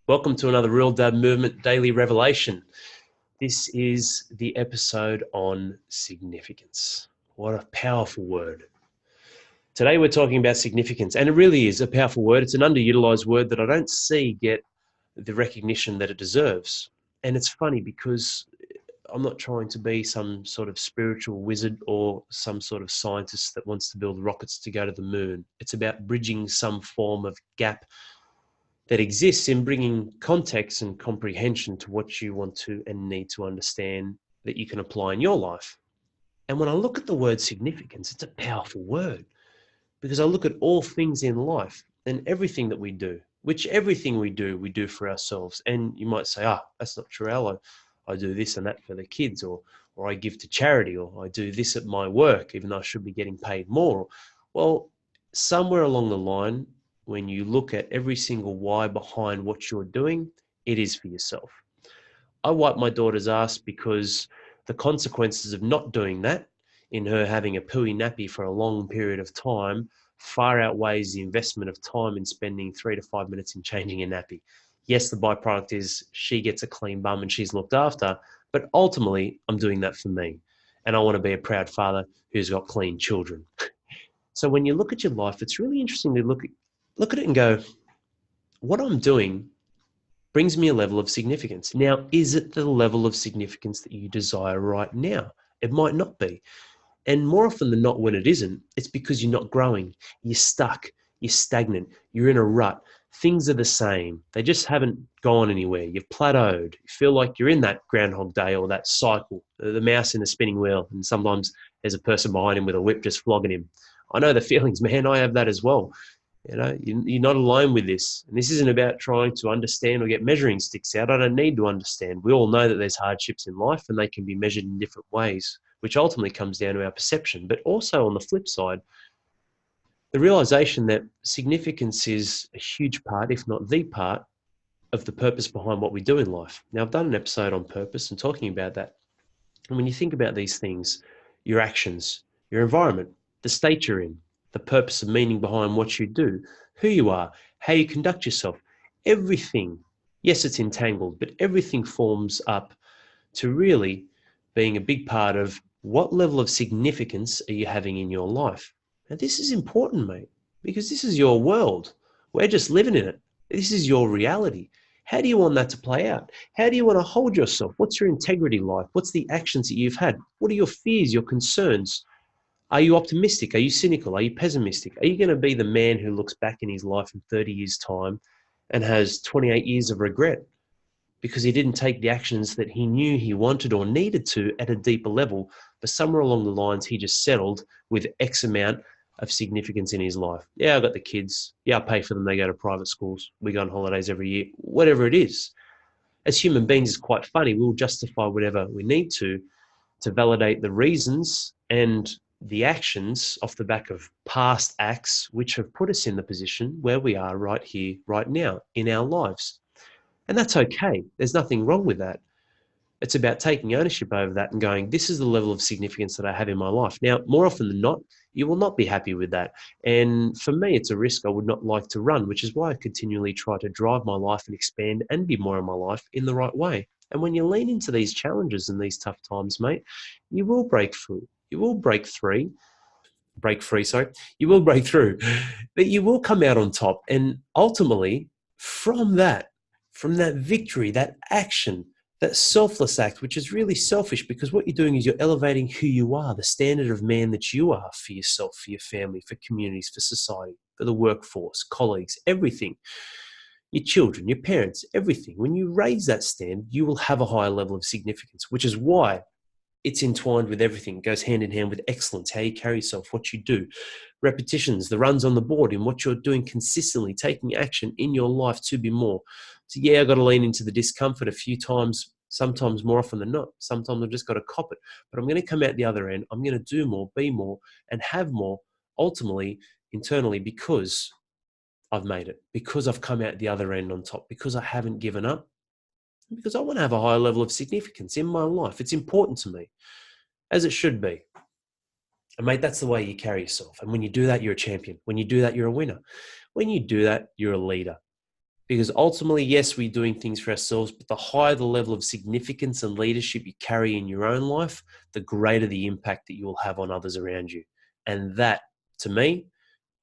Welcome to another Real Dad Movement Daily Revelation. This is the episode on significance. What a powerful word. Today we're talking about significance, and it really is a powerful word. It's an underutilized word that I don't see get the recognition that it deserves. And it's funny because I'm not trying to be some sort of spiritual wizard or some sort of scientist that wants to build rockets to go to the moon. It's about bridging some form of gap that exists in bringing context and comprehension to what you want to and need to understand that you can apply in your life. And when I look at the word significance, it's a powerful word because I look at all things in life and everything that we do, which everything we do for ourselves. And you might say, that's not true, Al. I do this and that for the kids, or I give to charity, or I do this at my work, even though I should be getting paid more. Well, somewhere along the line, when you look at every single why behind what you're doing, it is for yourself. I wipe my daughter's ass because the consequences of not doing that, in her having a pooey nappy for a long period of time, far outweighs the investment of time in spending 3 to 5 minutes in changing a nappy. Yes, the byproduct is she gets a clean bum and she's looked after, but ultimately I'm doing that for me. And I want to be a proud father who's got clean children. So when you look at your life, it's really interesting to look at it and go, what I'm doing brings me a level of significance. Now, is it the level of significance that you desire right now? It might not be. And more often than not, when it isn't, it's because you're not growing. You're stuck. You're stagnant. You're in a rut. Things are the same. They just haven't gone anywhere. You've plateaued. You feel like you're in that Groundhog Day or that cycle, the mouse in the spinning wheel. And sometimes there's a person behind him with a whip just flogging him. I know the feelings, man. I have that as well. You're not alone with this. And this isn't about trying to understand or get measuring sticks out. I don't need to understand. We all know that there's hardships in life and they can be measured in different ways, which ultimately comes down to our perception. But also on the flip side, the realization that significance is a huge part, if not the part, of the purpose behind what we do in life. Now, I've done an episode on purpose and talking about that. And when you think about these things, your actions, your environment, the state you're in, the purpose and meaning behind what you do, who you are, how you conduct yourself, everything, yes, it's entangled, but everything forms up to really being a big part of what level of significance are you having in your life. Now, this is important, mate, because this is your world. We're just living in it. This is your reality. How do you want that to play out? How do you want to hold yourself? What's your integrity like? What's the actions that you've had? What are your fears, your concerns? Are you optimistic? Are you cynical? Are you pessimistic? Are you going to be the man who looks back in his life in 30 years' time and has 28 years of regret because he didn't take the actions that he knew he wanted or needed to at a deeper level, but somewhere along the lines he just settled with X amount of significance in his life? Yeah, I've got the kids. Yeah, I pay for them. They go to private schools. We go on holidays every year. Whatever it is. As human beings, it's quite funny. We'll justify whatever we need to validate the reasons and the actions off the back of past acts which have put us in the position where we are right here, right now in our lives. And that's okay. There's nothing wrong with that. It's about taking ownership over that and going, this is the level of significance that I have in my life. Now, more often than not, you will not be happy with that. And for me, it's a risk I would not like to run, which is why I continually try to drive my life and expand and be more in my life in the right way. And when you lean into these challenges and these tough times, mate, you will break through. You will break free, sorry. You will break through, but you will come out on top. And ultimately, from that, victory, that action, that selfless act, which is really selfish because what you're doing is you're elevating who you are, the standard of man that you are for yourself, for your family, for communities, for society, for the workforce, colleagues, everything, your children, your parents, everything. When you raise that standard, you will have a higher level of significance, which is why it's entwined with everything. It goes hand in hand with excellence, how you carry yourself, what you do, repetitions, the runs on the board, in what you're doing consistently, taking action in your life to be more. So yeah, I've got to lean into the discomfort a few times, sometimes more often than not. Sometimes I've just got to cop it, but I'm going to come out the other end. I'm going to do more, be more, and have more ultimately internally because I've made it, because I've come out the other end on top, because I haven't given up, because I want to have a higher level of significance in my life. It's important to me, as it should be. And mate, that's the way you carry yourself. And when you do that, you're a champion. When you do that, you're a winner. When you do that, you're a leader. Because ultimately, yes, we're doing things for ourselves, but the higher the level of significance and leadership you carry in your own life, the greater the impact that you will have on others around you. And that, to me,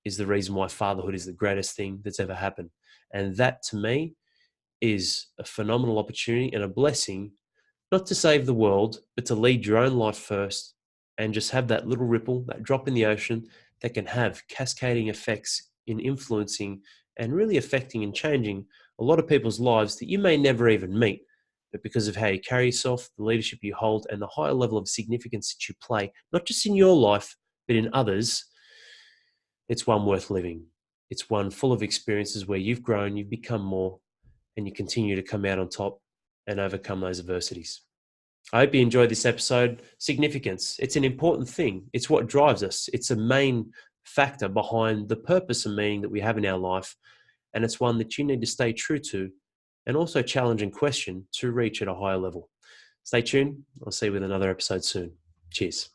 is the reason why fatherhood is the greatest thing that's ever happened. And that, to me, is a phenomenal opportunity and a blessing, not to save the world, but to lead your own life first and just have that little ripple, that drop in the ocean that can have cascading effects in influencing and really affecting and changing a lot of people's lives that you may never even meet. But because of how you carry yourself, the leadership you hold, and the higher level of significance that you play, not just in your life, but in others, it's one worth living. It's one full of experiences where you've grown, you've become more, and you continue to come out on top and overcome those adversities. I hope you enjoyed this episode. Significance. It's an important thing. It's what drives us. It's a main factor behind the purpose and meaning that we have in our life. And it's one that you need to stay true to and also challenge and question to reach at a higher level. Stay tuned. I'll see you with another episode soon. Cheers.